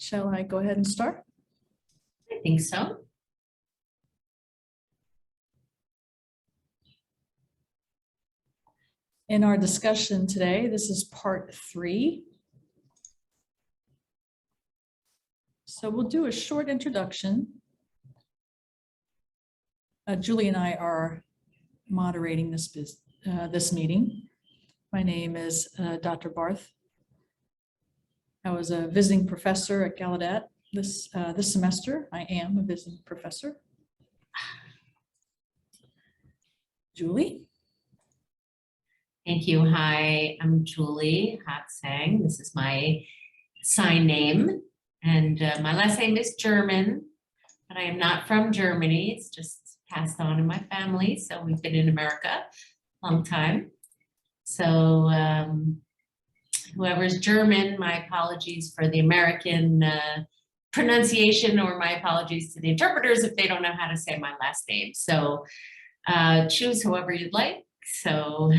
Shall I go ahead and start? I think so. In our discussion today, this is part 3. So we'll do a short introduction. Julie and I are moderating this meeting. My name is Dr. Barth. I was a visiting professor at Gallaudet this semester. I am a visiting professor. Julie? Thank you. Hi, I'm Julie Hochgesang. This is my sign name. And my last name is German, but I am not from Germany. It's just passed on in my family. So we've been in America a long time. So whoever's German, my apologies for the American pronunciation, or my apologies to the interpreters if they don't know how to say my last name. So choose whoever you'd like. So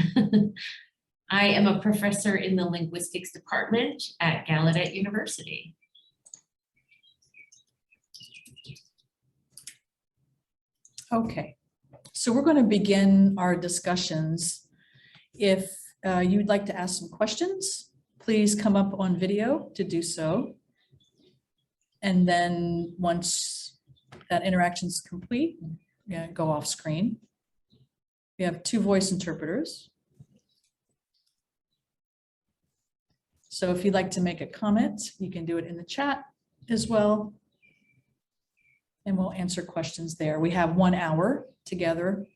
I am a professor in the Linguistics department at Gallaudet University. Okay, so we're going to begin our discussions. If you'd like to ask some questions, please come up on video to do so. And then once that interaction is complete, go off screen. We have 2 voice interpreters. So if you'd like to make a comment, you can do it in the chat as well. And we'll answer questions there. We have 1 hour together.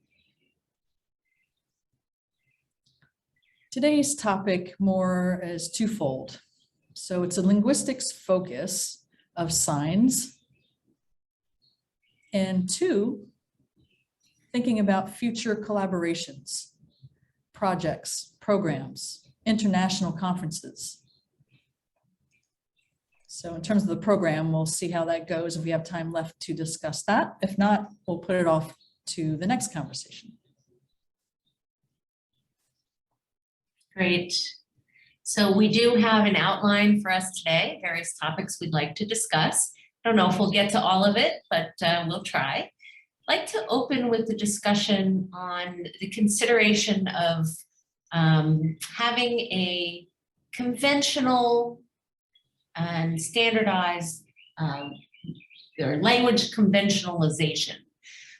Today's topic more is twofold. So it's a linguistics focus of signs. And 2, thinking about future collaborations, projects, programs, international conferences. So in terms of the program, we'll see how that goes if we have time left to discuss that. If not, we'll put it off to the next conversation. Great. So we do have an outline for us today, various topics we'd like to discuss. I don't know if we'll get to all of it, but we'll try. I'd like to open with the discussion on the consideration of having a conventional and standardized or language conventionalization.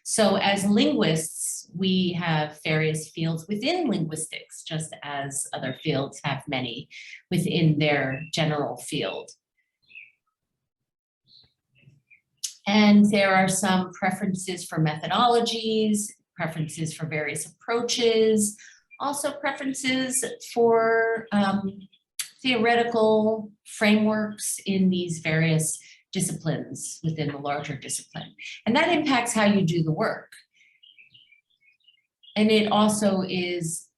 So as linguists, we have various fields within linguistics, just as other fields have many within their general field. And there are some preferences for methodologies, preferences for various approaches, also preferences for theoretical frameworks in these various disciplines within the larger discipline. And that impacts how you do the work. And it also is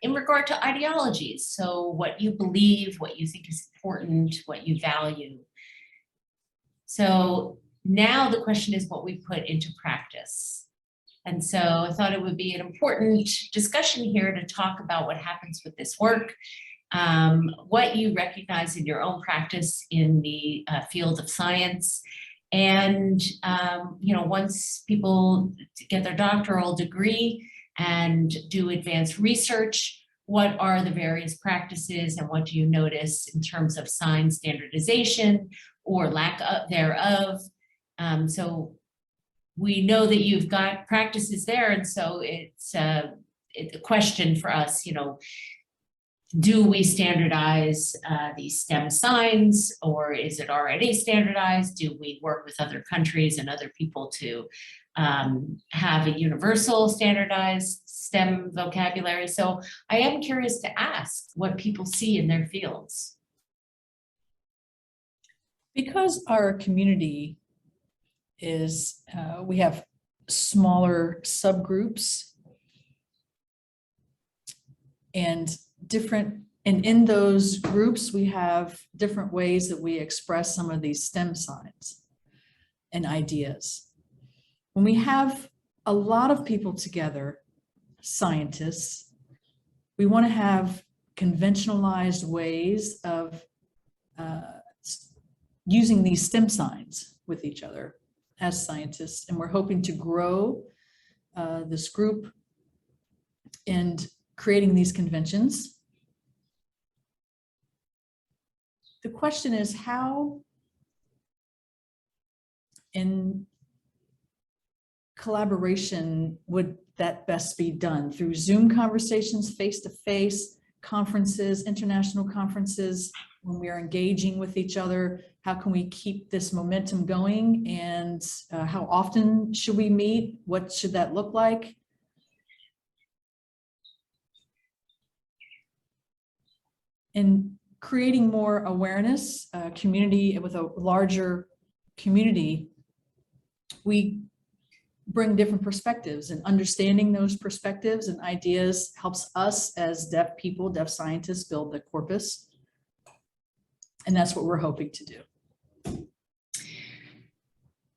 in regard to ideologies. So what you believe, what you think is important, what you value. So now the question is what we put into practice. And so I thought it would be an important discussion here to talk about what happens with this work, what you recognize in your own practice in the field of science. And, once people get their doctoral degree and do advanced research, what are the various practices and what do you notice in terms of sign standardization or lack thereof? So we know that you've got practices there, and so it's a question for us, do we standardize these STEM signs, or is it already standardized? Do we work with other countries and other people to have a universal standardized STEM vocabulary? So I am curious to ask what people see in their fields. Because our community is, we have smaller subgroups and in those groups, we have different ways that we express some of these STEM signs and ideas. When we have a lot of people together, scientists, we want to have conventionalized ways of using these STEM signs with each other as scientists. And we're hoping to grow this group and creating these conventions. The question is, how in collaboration would that best be done? Through Zoom conversations, face-to-face, conferences, international conferences, when we are engaging with each other? How can we keep this momentum going? And how often should we meet? What should that look like? And creating more awareness, community with a larger community, we bring different perspectives, and understanding those perspectives and ideas helps us as deaf people, deaf scientists, build the corpus. And that's what we're hoping to do.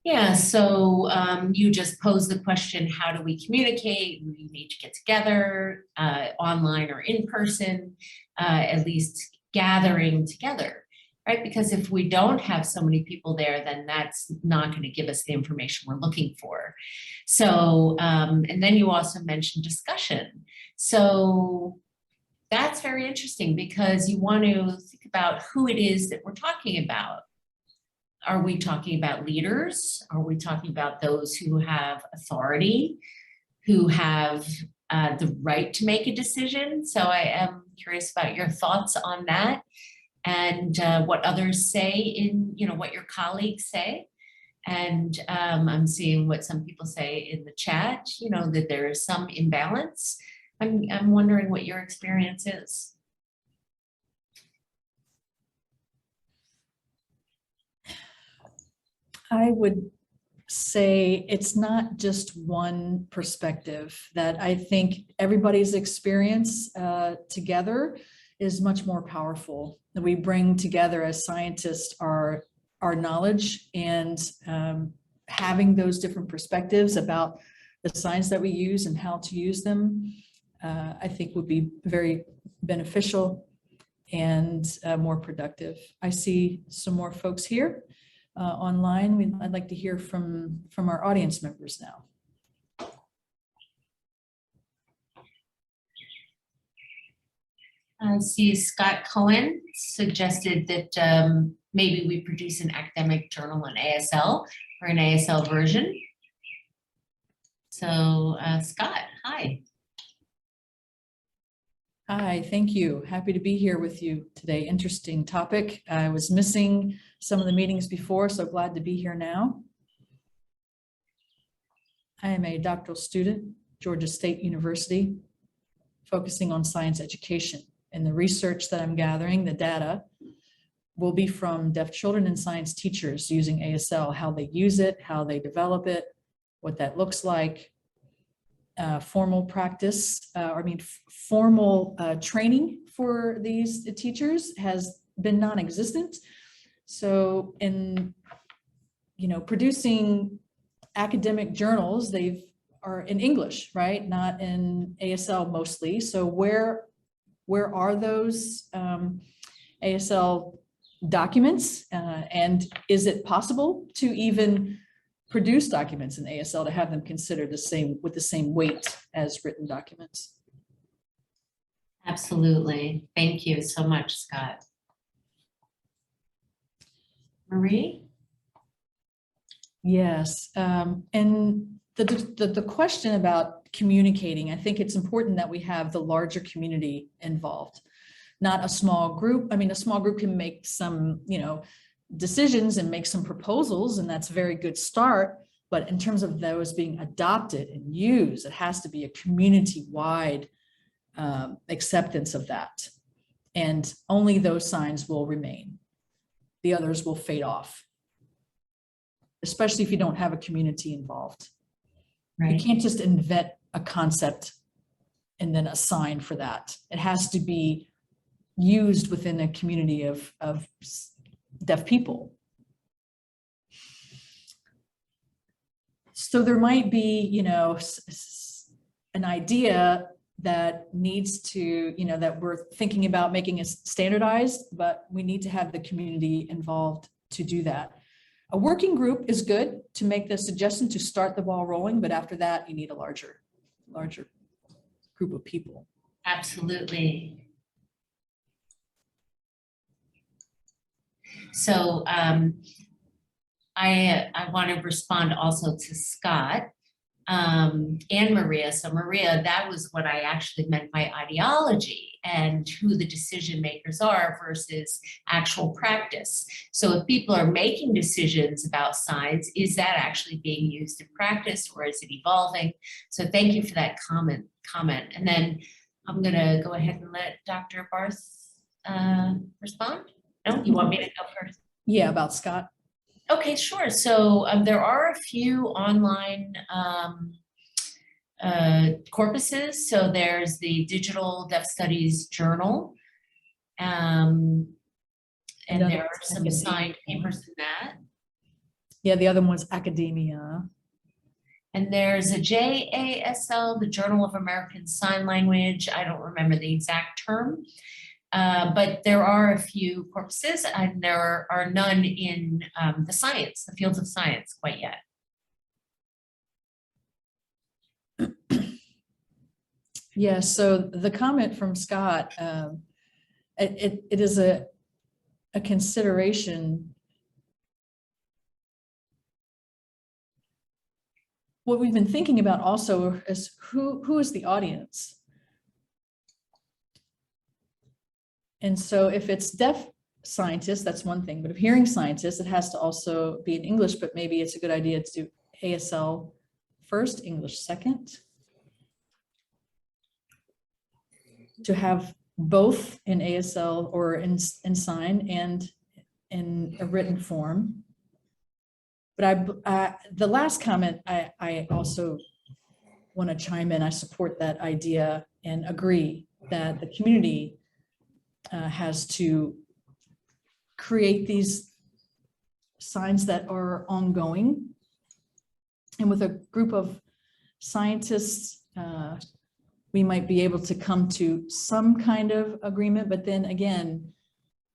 Yeah, so you just posed the question, how do we communicate? We need to get together, online or in person, at least gathering together, right? Because if we don't have so many people there, then that's not going to give us the information we're looking for. So, and then you also mentioned discussion. So that's very interesting, because you want to think about who it is that we're talking about. Are we talking about leaders? Are we talking about those who have authority, who have the right to make a decision? So I am curious about your thoughts on that, and what others say in, what your colleagues say. And I'm seeing what some people say in the chat, that there is some imbalance. I'm wondering what your experience is. I would say it's not just one perspective, that I think everybody's experience together is much more powerful. That we bring together as scientists our knowledge, and having those different perspectives about the science that we use and how to use them, I think would be very beneficial and more productive. I see some more folks here online. I'd like to hear from our audience members now. I see Scott Cohen suggested that maybe we produce an academic journal in ASL, or an ASL version. So Scott, hi. Hi, thank you. Happy to be here with you today. Interesting topic. I was missing some of the meetings before, so glad to be here now. I am a doctoral student, Georgia State University, focusing on science education. And the research that I'm gathering, the data, will be from deaf children and science teachers using ASL, how they use it, how they develop it, what that looks like. Formal practice, formal training for these teachers has been non-existent. So in, producing academic journals, they are in English, right? Not in ASL mostly. So where are those ASL documents? And is it possible to even produce documents in ASL to have them considered with the same weight as written documents? Absolutely. Thank you so much, Scott. Marie? Yes, and the question about communicating, I think it's important that we have the larger community involved, not a small group. I mean, a small group can make some, decisions and make some proposals, and that's a very good start. But in terms of those being adopted and used, it has to be a community-wide acceptance of that. And only those signs will remain. The others will fade off, especially if you don't have a community involved. Right. You can't just invent a concept and then a sign for that. It has to be used within a community of deaf people. So there might be, an idea that needs to, that we're thinking about making it standardized, but we need to have the community involved to do that. A working group is good to make the suggestion to start the ball rolling, but after that, you need a larger group of people. Absolutely. So I want to respond also to Scott and Maria. So Maria, that was what I actually meant by ideology and who the decision makers are versus actual practice. So if people are making decisions about signs, is that actually being used in practice or is it evolving? So thank you for that comment. And then I'm gonna go ahead and let Dr. Barth respond. No, you want me to go first? Yeah, about Scott. Okay, sure. So there are a few online corpuses. So there's the Digital Deaf Studies Journal, and there are some assigned papers in that. Yeah, the other one was academia. And there's a JASL, the Journal of American Sign Language. I don't remember the exact term. But there are a few corpuses and there are none in the fields of science quite yet. Yeah, so the comment from Scott, it is a consideration. What we've been thinking about also is who is the audience? And so if it's deaf scientists, that's one thing, but if hearing scientists, it has to also be in English, but maybe it's a good idea to do ASL first, English second. To have both in ASL or in sign and in a written form. But the last comment, I also want to chime in. I support that idea and agree that the community has to create these signs that are ongoing. And with a group of scientists, we might be able to come to some kind of agreement, but then again,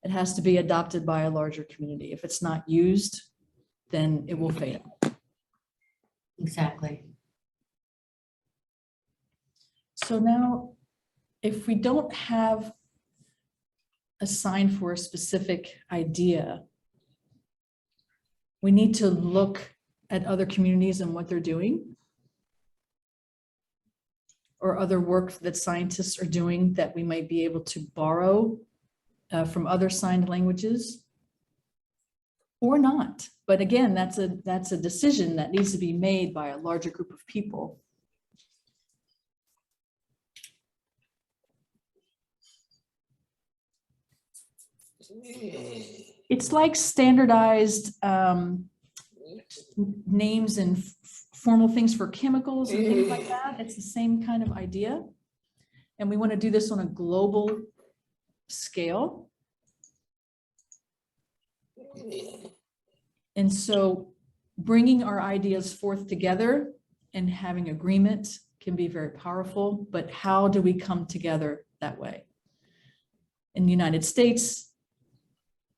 it has to be adopted by a larger community. If it's not used, then it will fail. Exactly. So now, if we don't have a sign for a specific idea, we need to look at other communities and what they're doing, or other work that scientists are doing that we might be able to borrow from other signed languages, or not. But again, that's a decision that needs to be made by a larger group of people. It's like standardized names and formal things for chemicals and things like that. It's the same kind of idea. And we want to do this on a global scale. And so bringing our ideas forth together and having agreement can be very powerful, but how do we come together that way? In the United States,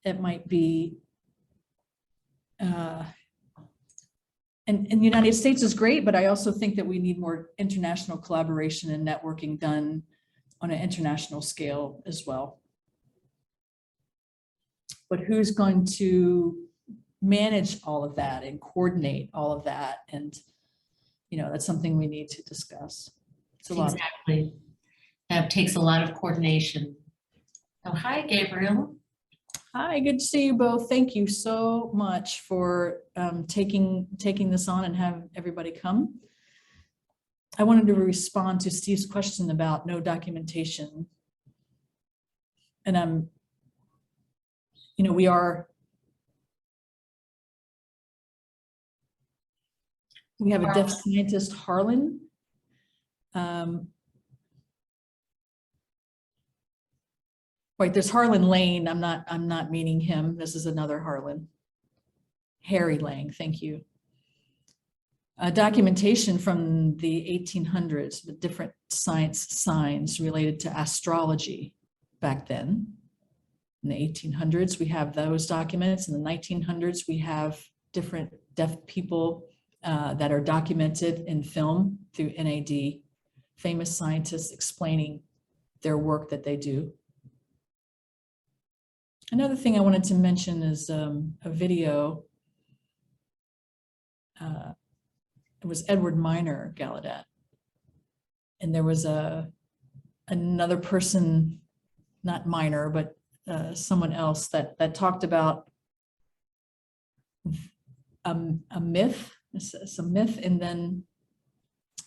it might be, and the United States is great, but I also think that we need more international collaboration and networking done on an international scale as well. But who's going to manage all of that and coordinate all of that? And, you know, that's something we need to discuss. It's a lot. Exactly. That takes a lot of coordination. So hi, Gabriel. Hi, good to see you both. Thank you so much for taking this on and have everybody come. I wanted to respond to Steve's question about no documentation. And you know, we have a deaf scientist, Harlan. Right, there's Harlan Lane. I'm not meaning him. This is another Harlan. Harry Lang, thank you. Documentation from the 1800s with different science signs related to astrology back then. in the 1800s, we have those documents. In the 1900s, we have different deaf people that are documented in film through NAD, famous scientists explaining their work that they do. Another thing I wanted to mention is a video. It was Edward Minor Gallaudet, and there was another person, not Minor, but someone else that talked about a myth. It's a myth, and then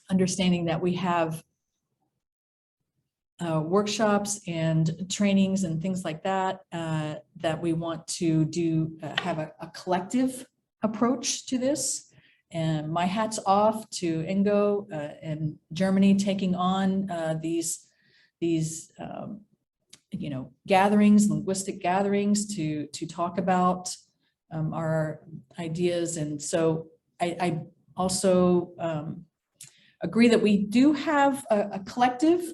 understanding that we have workshops and trainings and things like that, that we want to do, have a collective approach to this. And my hat's off to Ingo in Germany taking on these gatherings, linguistic gatherings to talk about our ideas. And so I also agree that we do have a collective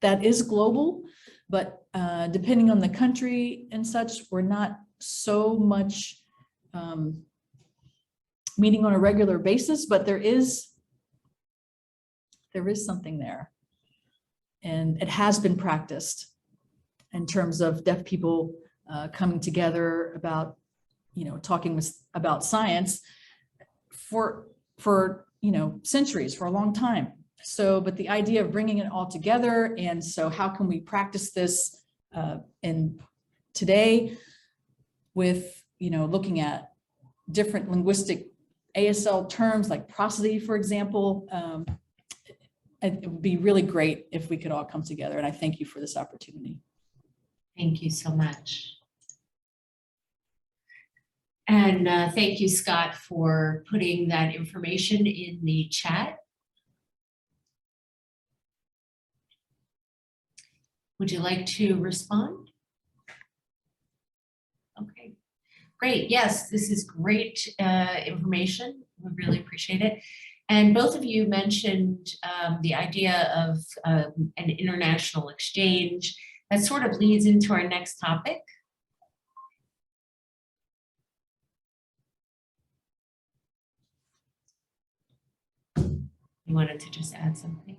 that is global, but depending on the country and such, we're not so much meeting on a regular basis, but there is something there. And it has been practiced in terms of deaf people coming together about, talking about science for centuries, for a long time. So, but the idea of bringing it all together, and so how can we practice this in today with, looking at different linguistic ASL terms like prosody, for example. It would be really great if we could all come together, and I thank you for this opportunity. Thank you so much. And thank you, Scott, for putting that information in the chat. Would you like to respond? Okay, great. Yes, this is great information. We really appreciate it. And both of you mentioned the idea of an international exchange. That sort of leads into our next topic. You wanted to just add something?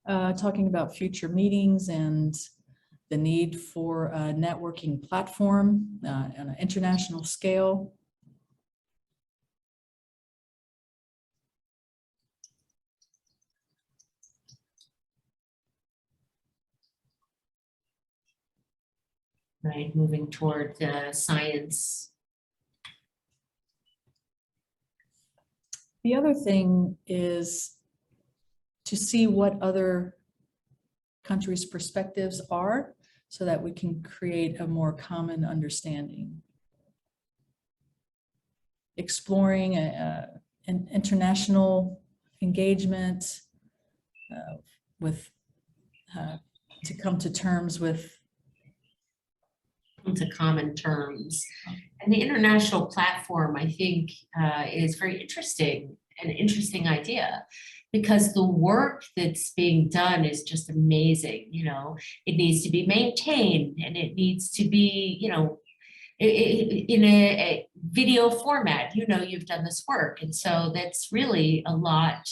Talking about future meetings and the need for a networking platform on an international scale. Right, moving toward science. The other thing is to see what other countries' perspectives are so that we can create a more common understanding. Exploring an international engagement to come to terms with into common terms. And the international platform, I think, is very interesting, an interesting idea, because the work that's being done is just amazing. It needs to be maintained, and it needs to be, in a video format. You've done this work, and so that's really a lot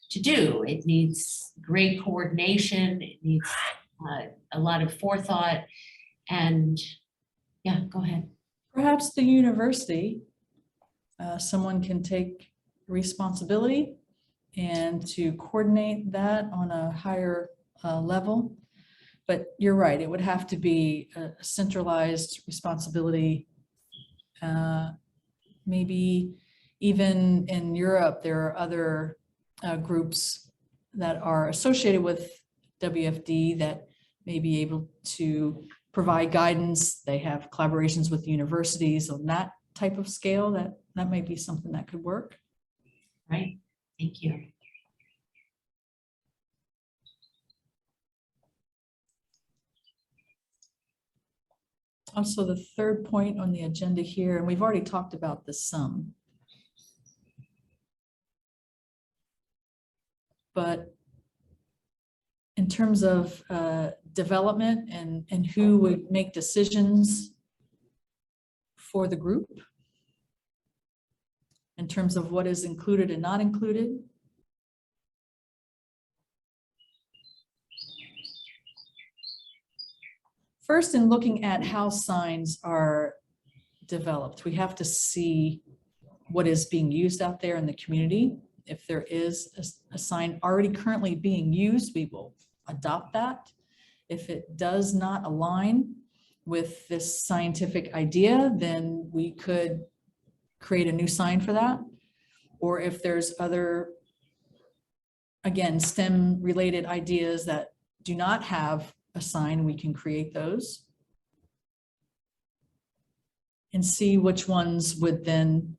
to do. It needs great coordination. It needs a lot of forethought. And yeah, go ahead. Perhaps the university, someone can take responsibility and to coordinate that on a higher level. But you're right, it would have to be a centralized responsibility. Maybe even in Europe, there are other groups that are associated with WFD that may be able to provide guidance. They have collaborations with universities on that type of scale. That might be something that could work. Right, thank you. Also, the third point on the agenda here, and we've already talked about this some, but in terms of development and who would make decisions for the group in terms of what is included and not included. First, in looking at how signs are developed, we have to see what is being used out there in the community. If there is a sign already currently being used, we will adopt that. If it does not align with this scientific idea, then we could create a new sign for that. Or if there's other, again, STEM related ideas that do not have a sign, we can create those and see which ones would then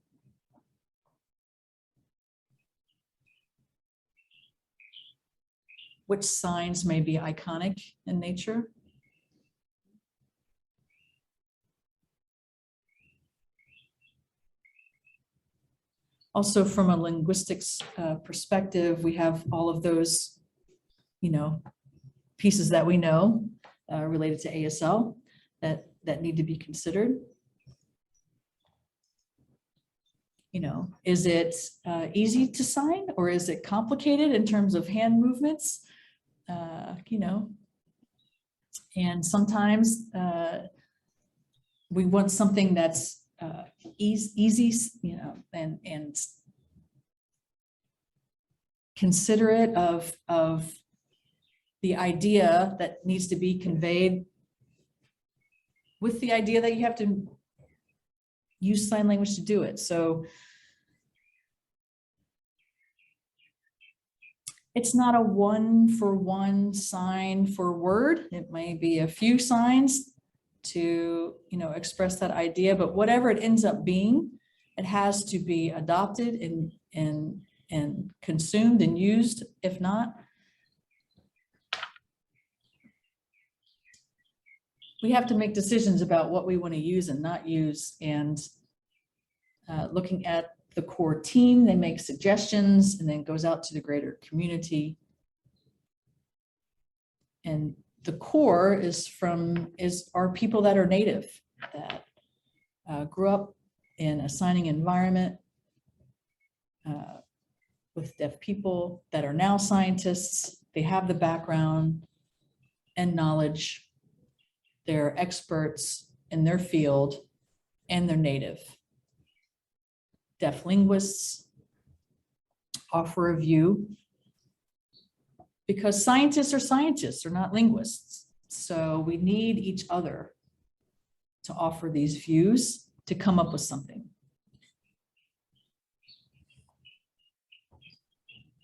which signs may be iconic in nature. Also, from a linguistics perspective, we have all of those, pieces that we know related to ASL that need to be considered. Is it easy to sign, or is it complicated in terms of hand movements? And sometimes we want something that's easy, and considerate of the idea that needs to be conveyed, with the idea that you have to use sign language to do it. So it's not a one-for-one sign for word. It may be a few signs to, express that idea, but whatever it ends up being, it has to be adopted and consumed and used. If not, we have to make decisions about what we want to use and not use. And looking at the core team, they make suggestions and then goes out to the greater community. And the core is our people that are native, that grew up in a signing environment with deaf people that are now scientists. They have the background and knowledge. They're experts in their field and they're native. Deaf linguists offer a view, because scientists are scientists, they're not linguists. So we need each other to offer these views to come up with something.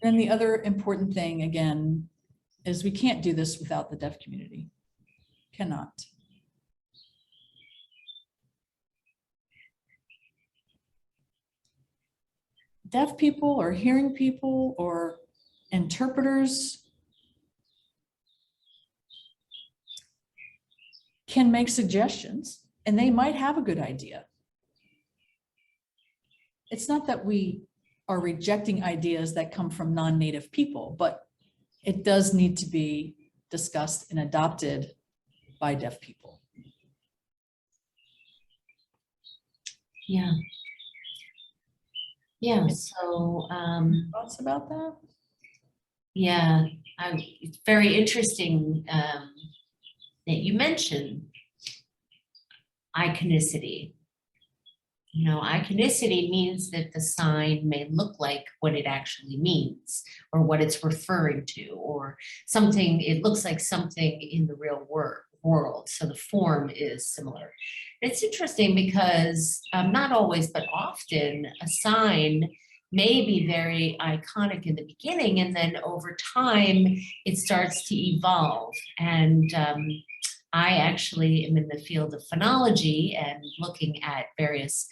And the other important thing, again, is we can't do this without the deaf community. Cannot. Deaf people or hearing people or interpreters can make suggestions, and they might have a good idea. It's not that we are rejecting ideas that come from non-native people, but it does need to be discussed and adopted by deaf people. Yeah. Yeah, so Thoughts about that? yeah, it's very interesting that you mentioned iconicity. Iconicity means that the sign may look like what it actually means, or what it's referring to, or something, it looks like something in the real world. So the form is similar. It's interesting because not always, but often a sign may be very iconic in the beginning, and then over time it starts to evolve. And I actually am in the field of phonology and looking at various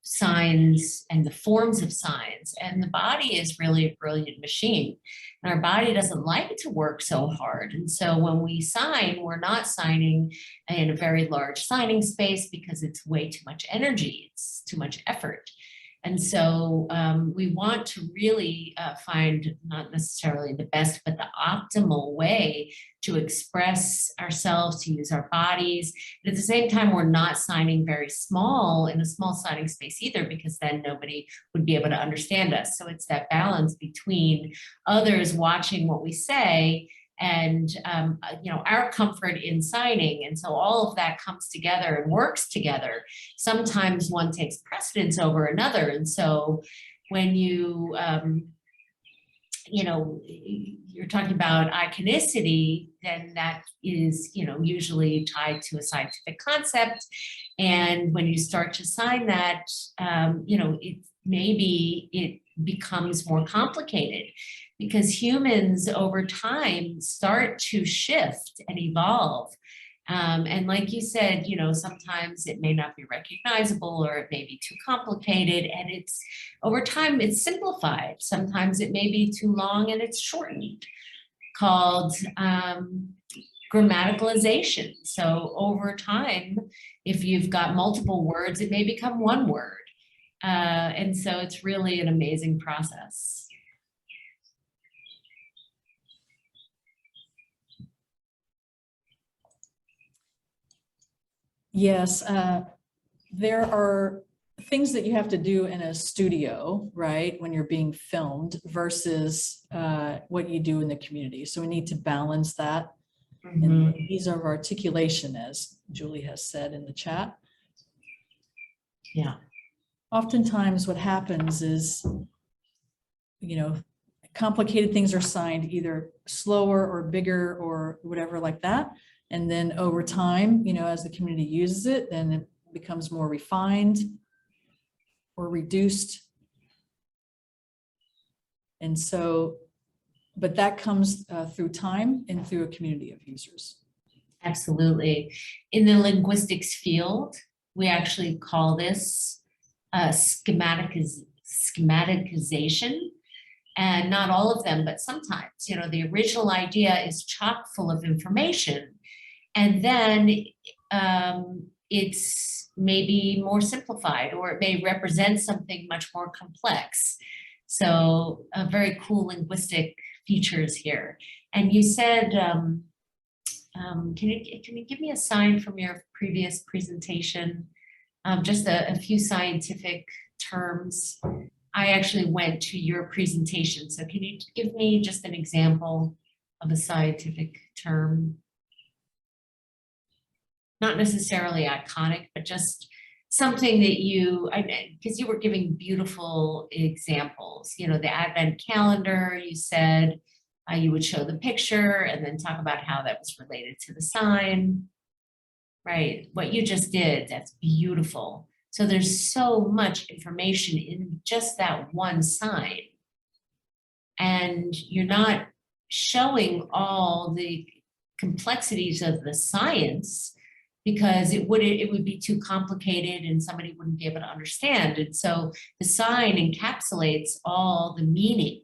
signs and the forms of signs. And the body is really a brilliant machine. And our body doesn't like to work so hard. And so when we sign, we're not signing in a very large signing space because it's way too much energy. It's too much effort. And so we want to really find not necessarily the best, but the optimal way to express ourselves, to use our bodies. And at the same time, we're not signing very small in a small signing space either, because then nobody would be able to understand us. So it's that balance between others watching what we say and our comfort in signing. And so all of that comes together and works together. Sometimes one takes precedence over another. And so when you're talking about iconicity, then that is, usually tied to a scientific concept. And when you start to sign that, it becomes more complicated, because humans over time start to shift and evolve. And like you said, sometimes it may not be recognizable, or it may be too complicated, and it's over time it's simplified. Sometimes it may be too long and it's shortened, called grammaticalization. So over time, if you've got multiple words, it may become one word. And so it's really an amazing process. Yes, there are things that you have to do in a studio, right, when you're being filmed versus what you do in the community. So we need to balance that. Mm-hmm. And ease of articulation, as Julie has said in the chat. Yeah. Oftentimes what happens is, complicated things are signed either slower or bigger or whatever like that. And then over time, as the community uses it, then it becomes more refined or reduced. And so, but that comes through time and through a community of users. Absolutely. In the linguistics field, we actually call this schematicization. And not all of them, but sometimes, the original idea is chock full of information. And then it's maybe more simplified, or it may represent something much more complex. So very cool linguistic features here. And you said, can you give me a sign from your previous presentation? Just a few scientific terms. I actually went to your presentation. So can you give me just an example of a scientific term? Not necessarily iconic, but just something that because you were giving beautiful examples, the Advent calendar, you said you would show the picture and then talk about how that was related to the sign, right? What you just did, that's beautiful. So there's so much information in just that one sign. And you're not showing all the complexities of the science, because it would be too complicated and somebody wouldn't be able to understand. And so the sign encapsulates all the meaning.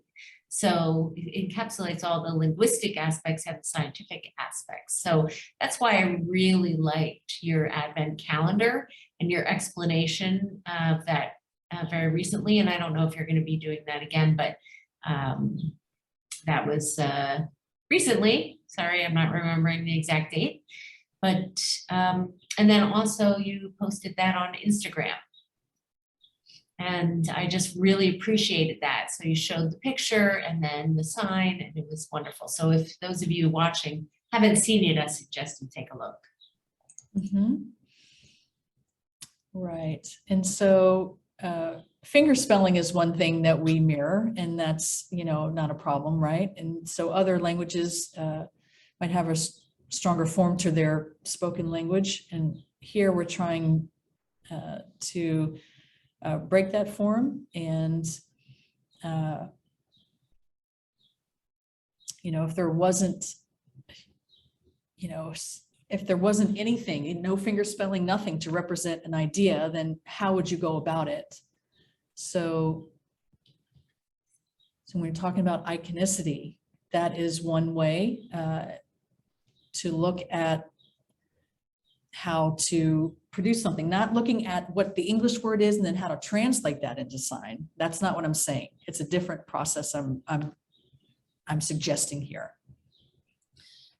So it encapsulates all the linguistic aspects and the scientific aspects. So that's why I really liked your Advent calendar and your explanation of that very recently. And I don't know if you're going to be doing that again, but that was recently. Sorry, I'm not remembering the exact date. But, and then also you posted that on Instagram. And I just really appreciated that. So you showed the picture and then the sign, and it was wonderful. So if those of you watching haven't seen it, I suggest you take a look. Mm-hmm. Right. And so fingerspelling is one thing that we mirror, and that's, not a problem, right? And so other languages might have a stronger form to their spoken language. And here we're trying to break that form. And, if there wasn't, if there wasn't anything, no fingerspelling, nothing to represent an idea, then how would you go about it? So when we're talking about iconicity, that is one way to look at how to produce something, not looking at what the English word is and then how to translate that into sign. That's not what I'm saying. It's a different process I'm suggesting here.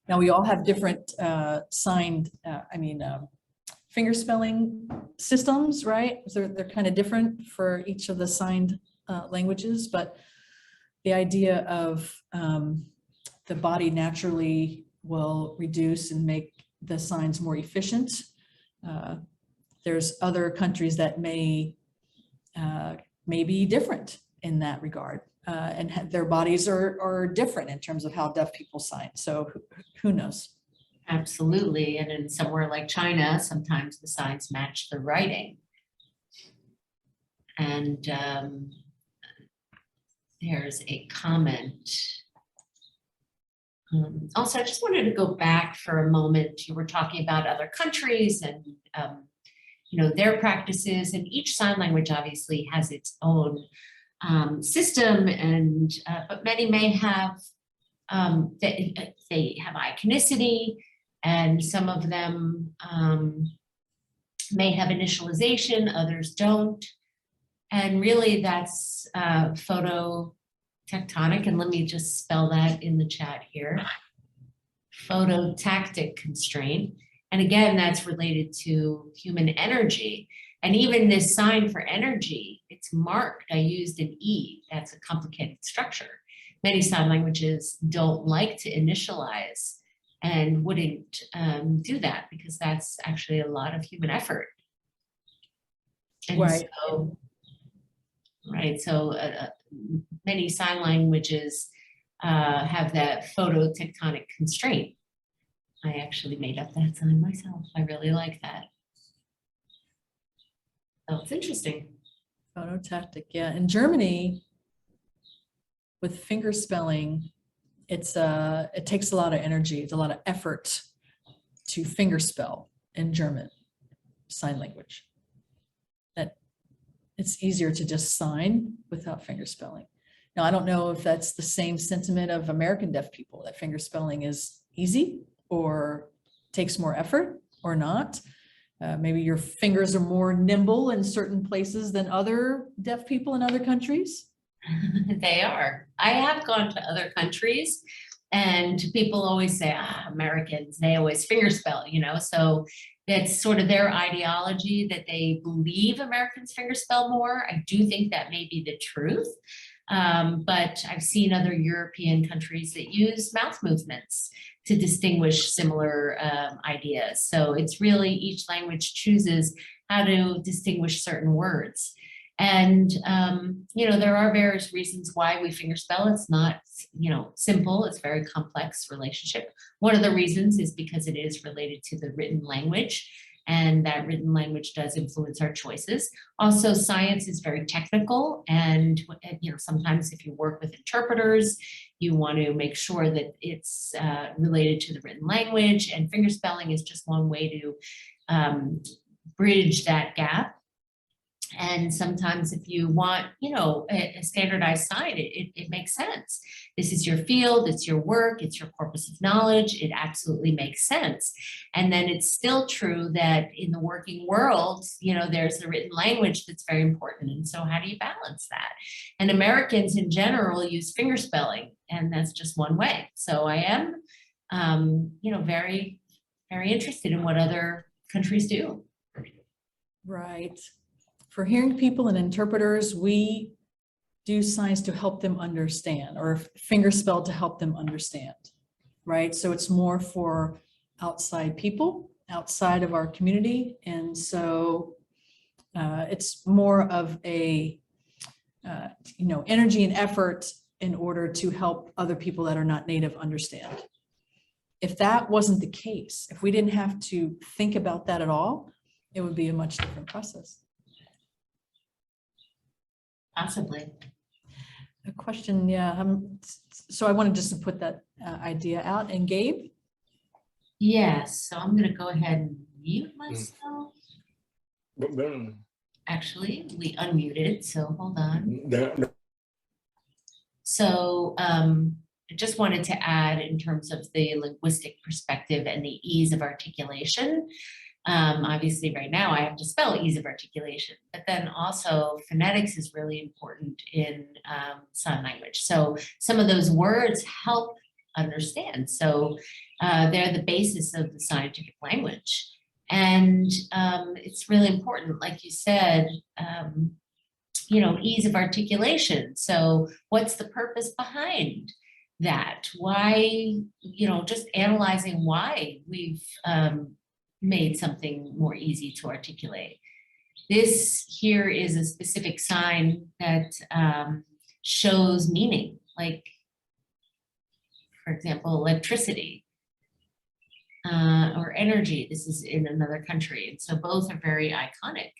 Now, we all have different fingerspelling systems, right? So they're kind of different for each of the signed languages, but the idea of the body naturally will reduce and make the signs more efficient. There's other countries that may be different in that regard, and their bodies are different in terms of how deaf people sign. So who knows? Absolutely. And in somewhere like China, sometimes the signs match the writing. And there's a comment. Also, I just wanted to go back for a moment. You were talking about other countries and their practices, and each sign language obviously has its own system, and but many may have they have iconicity, and some of them may have initialization, others don't. And really that's phototectonic, and let me just spell that in the chat here. Phototactic constraint. And again, that's related to human energy. And even this sign for energy, it's marked. I used an E. That's a complicated structure. Many sign languages don't like to initialize and wouldn't do that because that's actually a lot of human effort. And right. So many sign languages have that phototectonic constraint. I actually made up that sign myself. I really like that. Oh, it's interesting. Phototactic, yeah. In Germany, with fingerspelling, it takes a lot of energy, it's a lot of effort to fingerspell in German sign language. That it's easier to just sign without fingerspelling. Now, I don't know if that's the same sentiment of American deaf people, that fingerspelling is easy or takes more effort or not. Maybe your fingers are more nimble in certain places than other deaf people in other countries. They are. I have gone to other countries and people always say, Americans, they always fingerspell, so that's sort of their ideology that they believe Americans fingerspell more. I do think that may be the truth. But I've seen other European countries that use mouth movements to distinguish similar ideas. So it's really each language chooses how to distinguish certain words. And, there are various reasons why we fingerspell. It's not, simple. It's a very complex relationship. One of the reasons is because it is related to the written language, and that written language does influence our choices. Also, science is very technical, and sometimes if you work with interpreters, you want to make sure that it's related to the written language, and fingerspelling is just one way to bridge that gap. And sometimes if you want, a standardized sign, it makes sense. This is your field, it's your work, it's your corpus of knowledge. It absolutely makes sense. And then it's still true that in the working world, there's the written language that's very important. And so how do you balance that? And Americans in general use fingerspelling, and that's just one way. So I am, very, very interested in what other countries do. Right. For hearing people and interpreters, we do signs to help them understand, or fingerspell to help them understand, right? So it's more for outside people, outside of our community. And so it's more of a, energy and effort in order to help other people that are not native understand. If that wasn't the case, if we didn't have to think about that at all, it would be a much different process. Possibly. A question, yeah. So I wanted just to put that idea out. And Gabe? Yes, so I'm going to go ahead and mute myself. Actually, we unmuted, so hold on. So I just wanted to add in terms of the linguistic perspective and the ease of articulation. Obviously, right now I have to spell ease of articulation, but then also phonetics is really important in sign language. So some of those words help understand. So they're the basis of the scientific language. And it's really important, like you said, you know, ease of articulation. So what's the purpose behind that? Why, you know, just analyzing why we've made something more easy to articulate. This here is a specific sign that shows meaning, like, for example, electricity or energy. This is in another country. And so both are very iconic.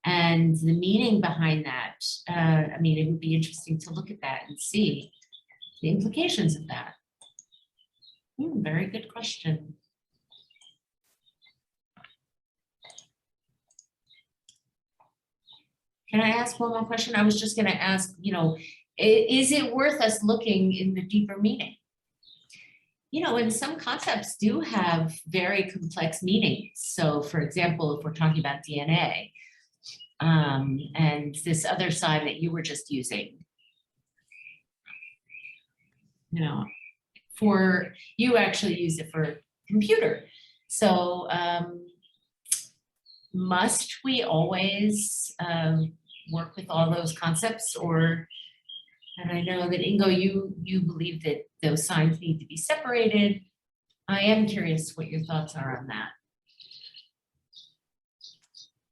And the meaning behind that, I mean, it would be interesting to look at that and see the implications of that. Very good question. Can I ask one more question? I was just going to ask, you know, is it worth us looking in the deeper meaning? You know, and some concepts do have very complex meanings. So for example, if we're talking about DNA, and this other side that you were just using, you know, for, you actually use it for computer. So must we always work with all those concepts? Or, and I know that Ingo, you believe that those signs need to be separated. I am curious what your thoughts are on that.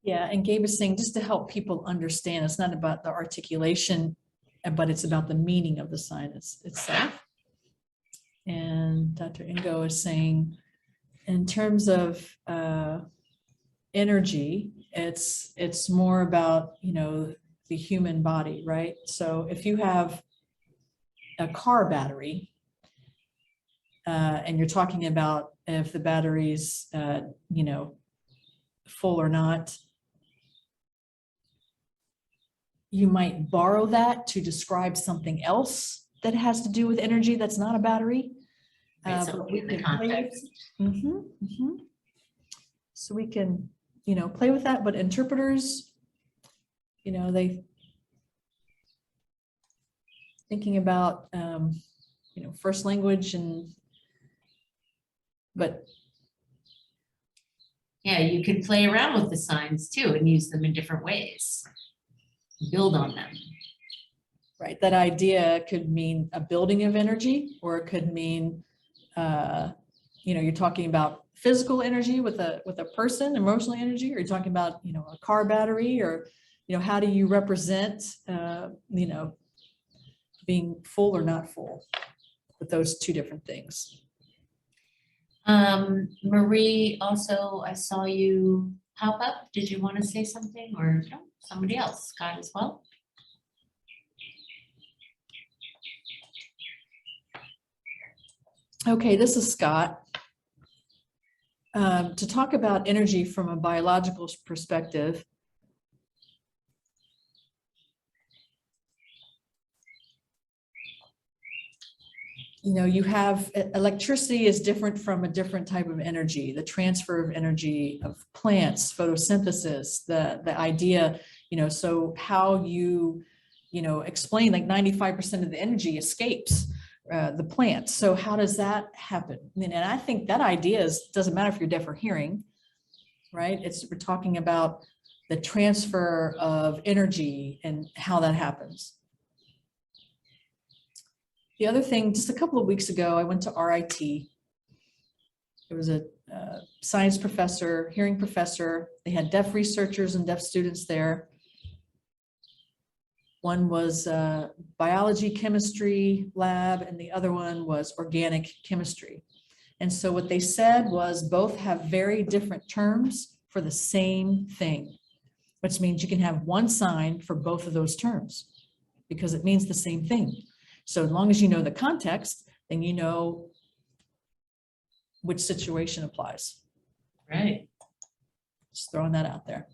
Yeah, and Gabe is saying, just to help people understand, it's not about the articulation, but it's about the meaning of the sign itself. And Dr. Ingo is saying, in terms of energy, it's more about, you know, the human body, right? So if you have a car battery, and you're talking about if the battery's, you know, full or not, you might borrow that to describe something else that has to do with energy that's not a battery. So in the context. So we can, you know, play with that, but interpreters, you know, they thinking about, you know, first language and, but. Yeah, you can play around with the signs too and use them in different ways. Build on them. Right, that idea could mean a building of energy, or it could mean, you know, you're talking about physical energy with a person, emotional energy, or you're talking about, you know, a car battery, or, you know, how do you represent, you know, being full or not full with those two different things. Marie, also, I saw you pop up. Did you want to say something, or no, somebody else? Scott as well? Okay, this is Scott. To talk about energy from a biological perspective, you know, you have electricity is different from a different type of energy, the transfer of energy of plants, photosynthesis, the idea, you know, so how you know, explain like 95% of the energy escapes the plant. So how does that happen? And I think that idea doesn't matter if you're deaf or hearing, right? We're talking about the transfer of energy and how that happens. The other thing, just a couple of weeks ago, I went to RIT. There was a science professor, hearing professor. They had deaf researchers and deaf students there. One was biology chemistry lab, and the other one was organic chemistry. And so what they said was both have very different terms for the same thing, which means you can have one sign for both of those terms because it means the same thing. So as long as you know the context, then you know which situation applies. Right. Just throwing that out there.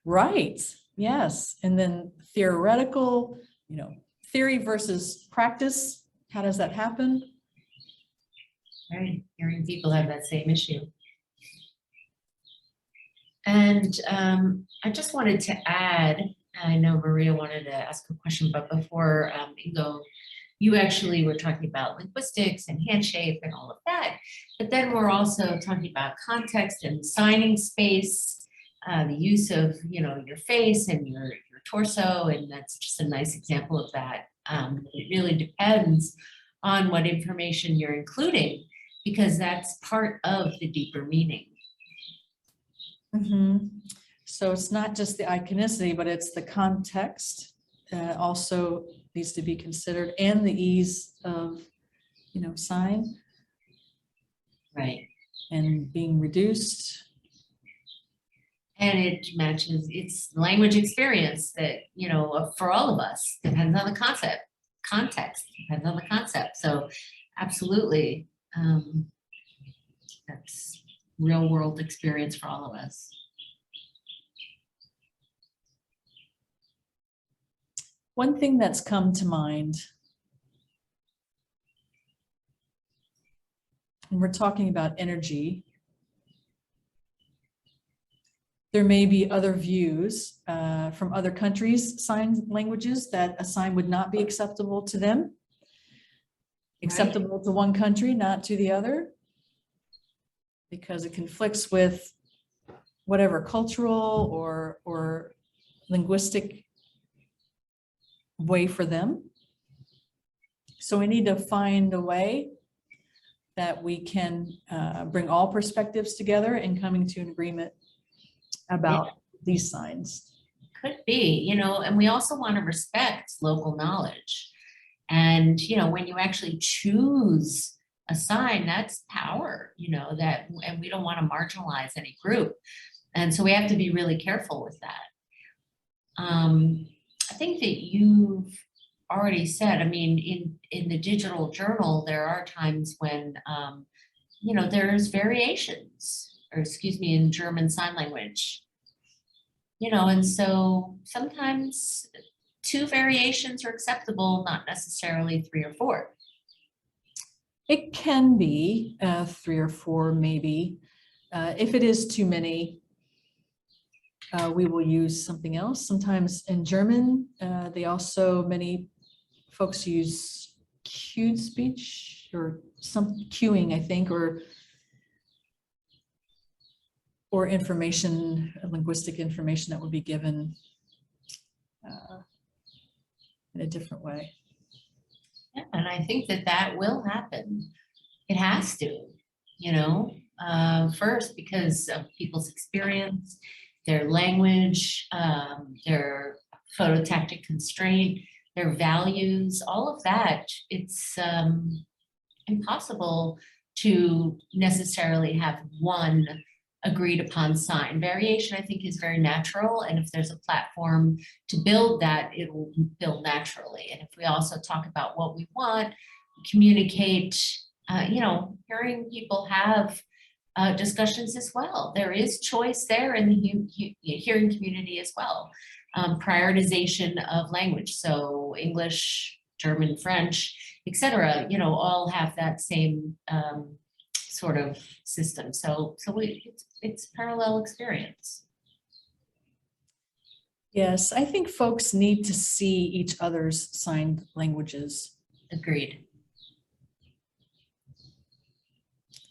Right. Yes. And then theoretical, you know, theory versus practice. How does that happen? Right. Hearing people have that same issue. And I just wanted to add, I know Maria wanted to ask a question, but before Ingo, you actually were talking about linguistics and handshake and all of that. But then we're also talking about context and signing space, the use of, you know, your face and your torso, and that's just a nice example of that. It really depends on what information you're including, because that's part of the deeper meaning. Mhm. So it's not just the iconicity, but it's the context also needs to be considered, and the ease of, you know, sign Right. and being reduced. And it matches its language experience that, you know, for all of us, depends on the context, depends on the concept. So absolutely, that's real world experience for all of us. One thing that's come to mind, when we're talking about energy, there may be other views from other countries' sign languages that a sign would not be acceptable to them, acceptable to one country, not to the other, because it conflicts with whatever cultural or linguistic way for them. So we need to find a way that we can bring all perspectives together and coming to an agreement about these signs. Could be, you know, and we also want to respect local knowledge. And, you know, when you actually choose a sign, that's power, you know, that, and we don't want to marginalize any group. And so we have to be really careful with that. I think that you've already said, I mean, in the digital journal, there are times when, you know, there's variations, or excuse me, in German Sign Language. You know, and so sometimes 2 variations are acceptable, not necessarily 3 or 4. It can be 3 or 4, maybe. If it is too many, we will use something else. Sometimes in German, many folks use cued speech or some cueing, I think, or information, linguistic information that would be given in a different way. Yeah, and I think that that will happen. It has to, you know, first because of people's experience, their language, their phototactic constraint, their values, all of that. It's impossible to necessarily have one agreed upon sign. Variation, I think, is very natural, and if there's a platform to build that, it will build naturally. And if we also talk about what we want, communicate, you know, hearing people have discussions as well. There is choice there in the hearing community as well. Prioritization of language, so English, German, French, etc. You know, all have that same sort of system. So it's parallel experience. Yes, I think folks need to see each other's signed languages. Agreed.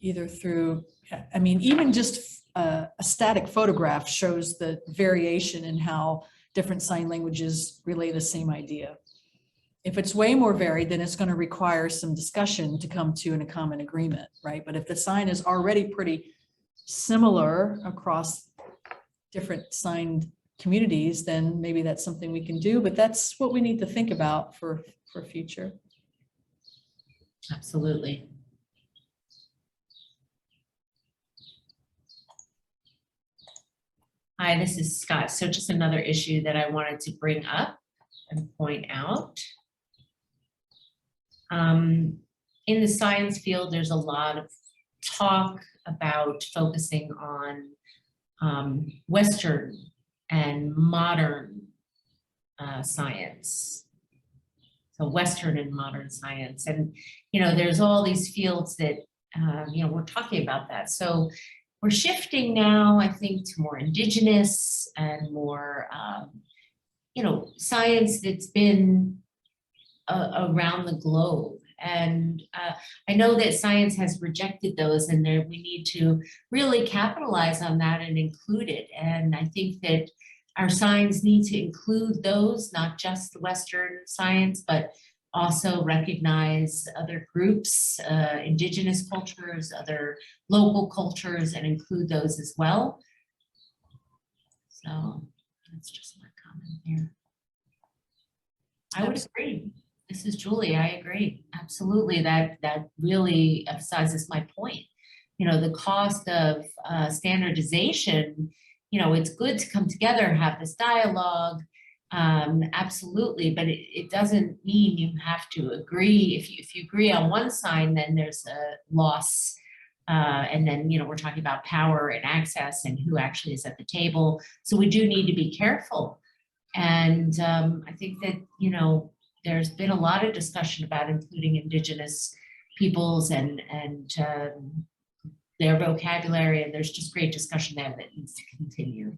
Either through, I mean, even just a static photograph shows the variation in how different sign languages relay the same idea. If it's way more varied, then it's going to require some discussion to come to a common agreement, right? But if the sign is already pretty similar across different signed communities, then maybe that's something we can do, but that's what we need to think about for future. Absolutely. Hi, this is Scott. So just another issue that I wanted to bring up and point out. In the science field, there's a lot of talk about focusing on Western and modern science. So Western and modern science. And, you know, there's all these fields that, you know, we're talking about that. So we're shifting now, I think, to more indigenous and more, science that's been around the globe. And I know that science has rejected those, and there we need to really capitalize on that and include it. And I think that our signs need to include those, not just the Western science, but also recognize other groups, indigenous cultures, other local cultures, and include those as well. So that's just my comment here. I would agree. This is Julie, I agree. Absolutely, that really emphasizes my point. The cost of standardization, it's good to come together, have this dialogue, absolutely, but it doesn't mean you have to agree. If you agree on one sign, then there's a loss. And then, we're talking about power and access and who actually is at the table. So we do need to be careful. And I think that, there's been a lot of discussion about including indigenous peoples and their vocabulary, and there's just great discussion there that needs to continue.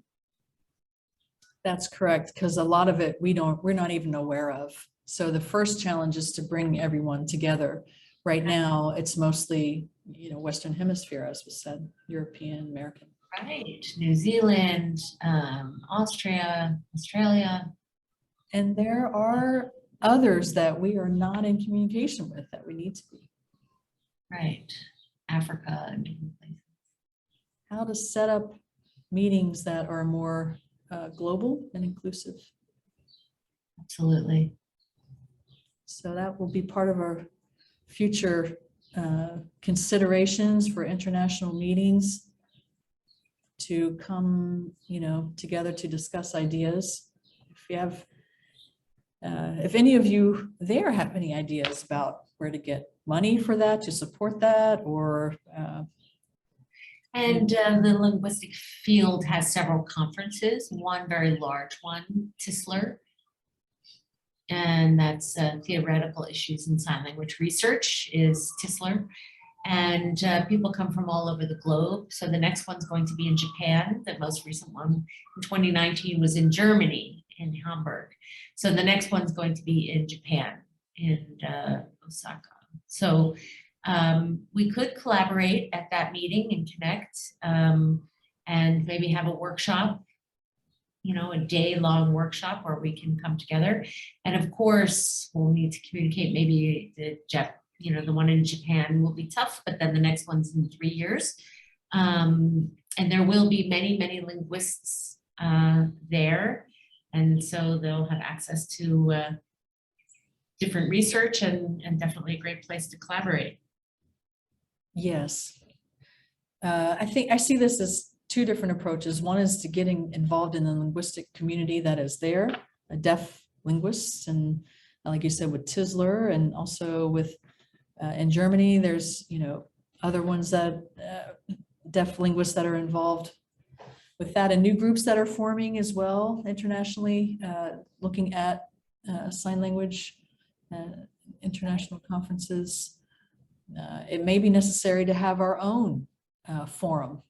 That's correct, because a lot of it we're not even aware of. So the first challenge is to bring everyone together. Right now, it's mostly, Western Hemisphere, as was said, European, American. Right, New Zealand, Australia. And there are others that we are not in communication with that we need to be. Right, Africa and different places. How to set up meetings that are more global and inclusive. Absolutely. So that will be part of our future considerations for international meetings to come, together to discuss ideas. If you have, if any of you there have any ideas about where to get money for that, to support that, or and the linguistic field has several conferences, one very large one, TISLR, and that's theoretical issues in sign language research is TISLR. And people come from all over the globe. So the next one's going to be in Japan. The most recent one in 2019 was in Germany, in Hamburg. So the next one's going to be in Japan, in Osaka. So we could collaborate at that meeting and connect and maybe have a workshop, a day-long workshop where we can come together. And of course, we'll need to communicate. Maybe the one in Japan will be tough, but then the next one's in 3 years. And there will be many, many linguists there. And so they'll have access to different research and definitely a great place to collaborate. yes. I think I see this as two different approaches. One is to getting involved in the linguistic community that is there, deaf linguists, and like you said, with TISLR, and also with in Germany, there's other ones that deaf linguists that are involved with that, and new groups that are forming as well internationally, looking at sign language, international conferences. It may be necessary to have our own forum,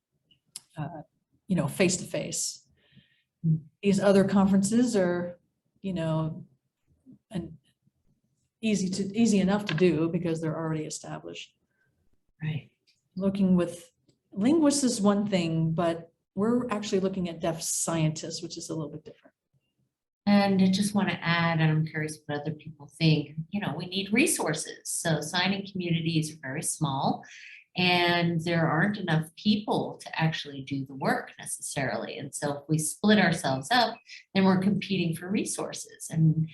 face to face. These other conferences are, and easy enough to do because they're already established. Right. Looking with linguists is one thing, but we're actually looking at deaf scientists, which is a little bit different. And I just want to add, and I'm curious what other people think, we need resources. So signing communities are very small, and there aren't enough people to actually do the work necessarily. And so if we split ourselves up, then we're competing for resources. And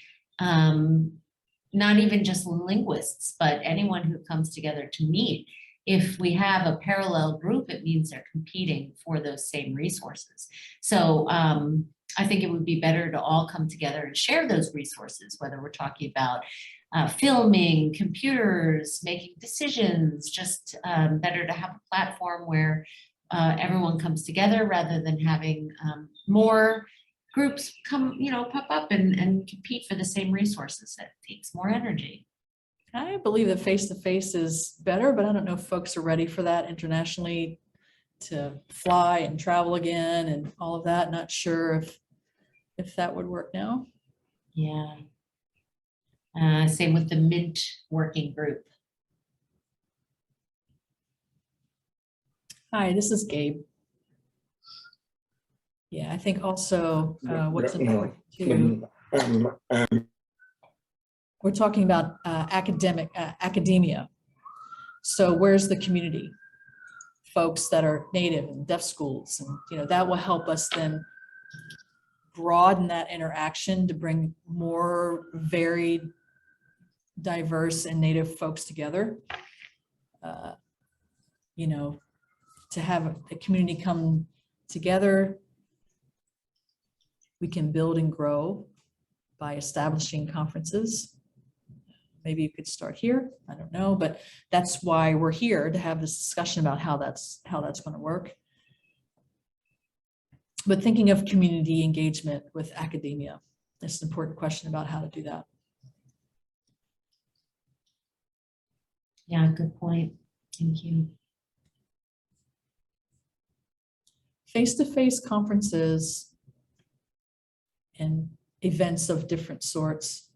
not even just linguists, but anyone who comes together to meet. If we have a parallel group, it means they're competing for those same resources. So I think it would be better to all come together and share those resources, whether we're talking about filming, computers, making decisions, just better to have a platform where everyone comes together rather than having more groups come, pop up and compete for the same resources. That takes more energy. I believe that face-to-face is better, but I don't know if folks are ready for that internationally. to fly and travel again and all of that. Not sure if that would work now. Yeah. Same with the Mint working group. Hi, this is Gabe. Yeah, I think also what's important too, we're talking about academia. So where's the community? Folks that are native and deaf schools, and that will help us then broaden that interaction to bring more varied, diverse, and native folks together. To have a community come together, we can build and grow by establishing conferences. Maybe you could start here, I don't know, but that's why we're here, to have this discussion about how that's going to work. But thinking of community engagement with academia, that's an important question about how to do that. Yeah, good point. Thank you. Face-to-face conferences and events of different sorts,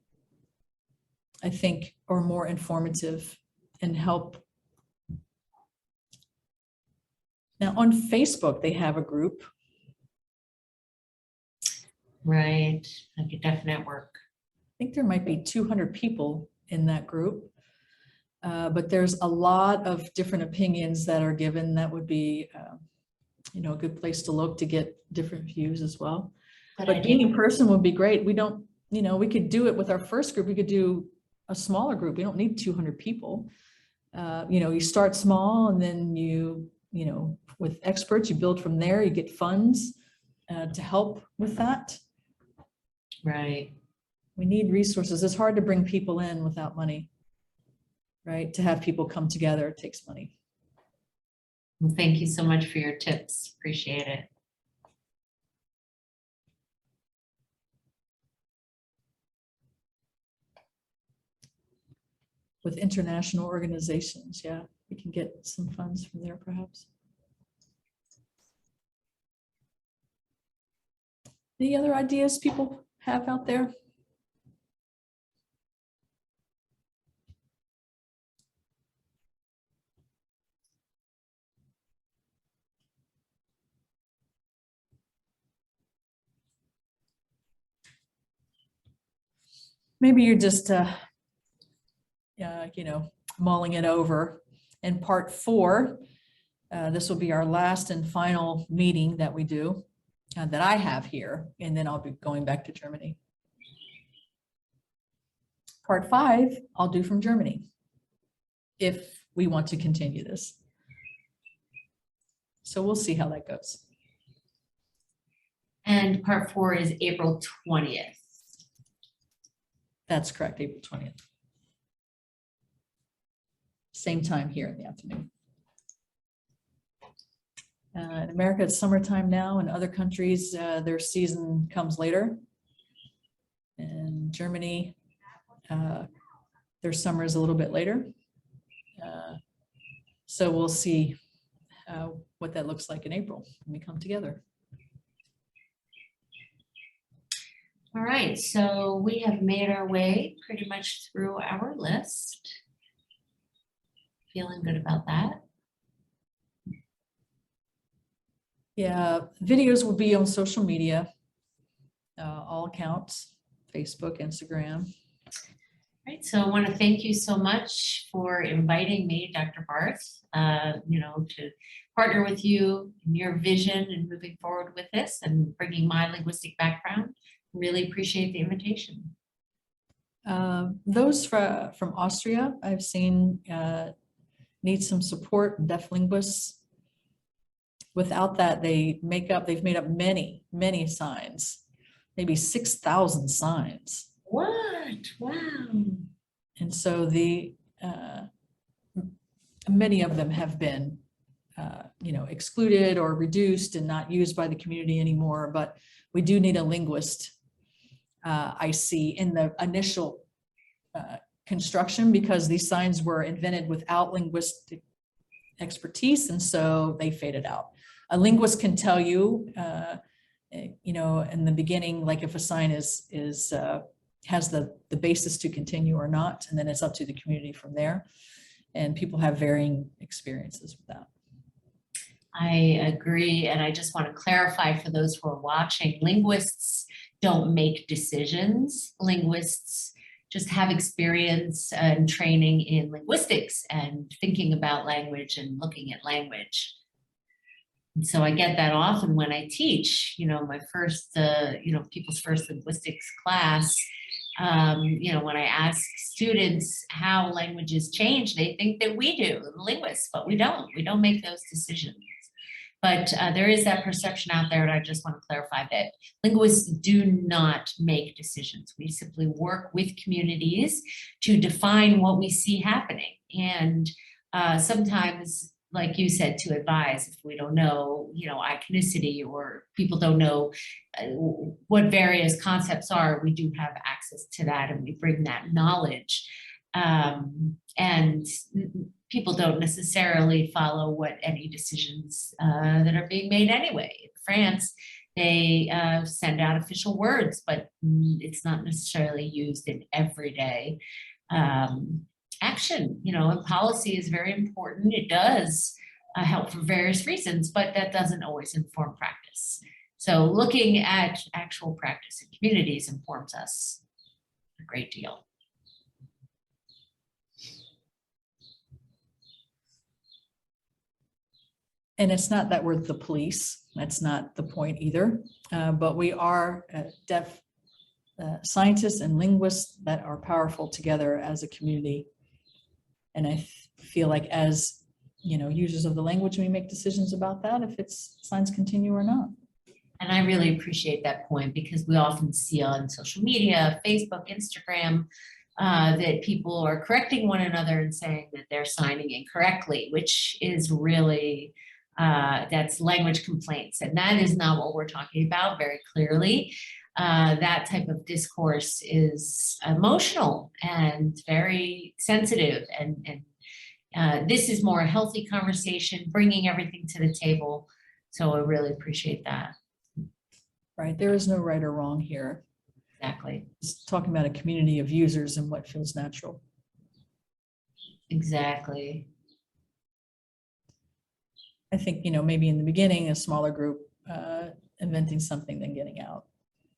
I think, are more informative and help. Now on Facebook, they have a group. Right, like a Deaf Network. I think there might be 200 people in that group, but there's a lot of different opinions that are given. That would be, a good place to look to get different views as well. But being in person would be great. We don't, we could do it with our first group. We could do a smaller group. We don't need 200 people. You start small, and then with experts, you build from there. You get funds to help with that. Right. We need resources. It's hard to bring people in without money, right? To have people come together, it takes money. Well, thank you so much for your tips. Appreciate it. With international organizations, yeah, we can get some funds from there perhaps. Any other ideas people have out there? Maybe you're just, mulling it over. In part 4, this will be our last and final meeting that we do, that I have here, and then I'll be going back to Germany. Part 5, I'll do from Germany, if we want to continue this. So we'll see how that goes. And part 4 is April 20th. That's correct, April 20th. Same time here in the afternoon. In America, it's summertime now. In other countries, their season comes later. In Germany, their summer is a little bit later. So we'll see what that looks like in April when we come together. All right, so we have made our way pretty much through our list. Feeling good about that. Yeah, videos will be on social media, all accounts, Facebook, Instagram. Right, so I want to thank you so much for inviting me, Dr. Barth, to partner with you in your vision and moving forward with this and bringing my linguistic background. Really appreciate the invitation. Those from Austria, I've seen need some support, deaf linguists. Without that, they've made up many, many signs, maybe 6,000 signs. What? Wow. And so many of them have been, excluded or reduced and not used by the community anymore. But we do need a linguist, I see, in the initial construction, because these signs were invented without linguistic expertise, and so they faded out. A linguist can tell you, you know, in the beginning, like if a sign has the basis to continue or not, and then it's up to the community from there. And people have varying experiences with that. I agree, and I just want to clarify for those who are watching, linguists don't make decisions. Linguists just have experience and training in linguistics and thinking about language and looking at language. And so I get that often when I teach, you know, my first, you know, people's first linguistics class. You know, when I ask students how languages change, they think that we do, linguists, but we don't make those decisions. But there is that perception out there, and I just want to clarify that linguists do not make decisions. We simply work with communities to define what we see happening. And sometimes, like you said, to advise if we don't know, you know, iconicity, or people don't know what various concepts are, we do have access to that, and we bring that knowledge. And people don't necessarily follow what any decisions that are being made anyway. In France, they send out official words, but it's not necessarily used in everyday action. You know, and policy is very important. It does help for various reasons, but that doesn't always inform practice. So looking at actual practice in communities informs us a great deal. And it's not that we're the police. That's not the point either. But we are deaf scientists and linguists that are powerful together as a community. And I feel like as, you know, users of the language, we make decisions about that, if it's signs continue or not. And I really appreciate that point, because we often see on social media, Facebook, Instagram, that people are correcting one another and saying that they're signing incorrectly, which is really, that's language complaints. And that is not what we're talking about very clearly. That type of discourse is emotional and very sensitive. And this is more a healthy conversation, bringing everything to the table. So I really appreciate that. Right, there is no right or wrong here. Exactly. It's talking about a community of users and what feels natural. Exactly. I think, you know, maybe in the beginning, a smaller group inventing something, then getting out.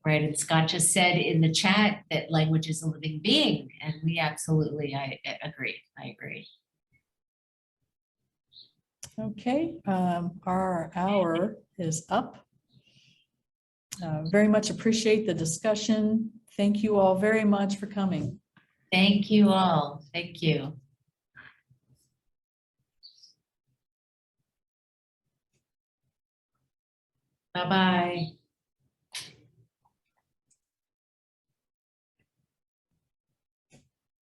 Right, and Scott just said in the chat that language is a living being, and we absolutely, I agree. Okay, our hour is up. Very much appreciate the discussion. Thank you all very much for coming. Thank you all. Thank you. Bye-bye.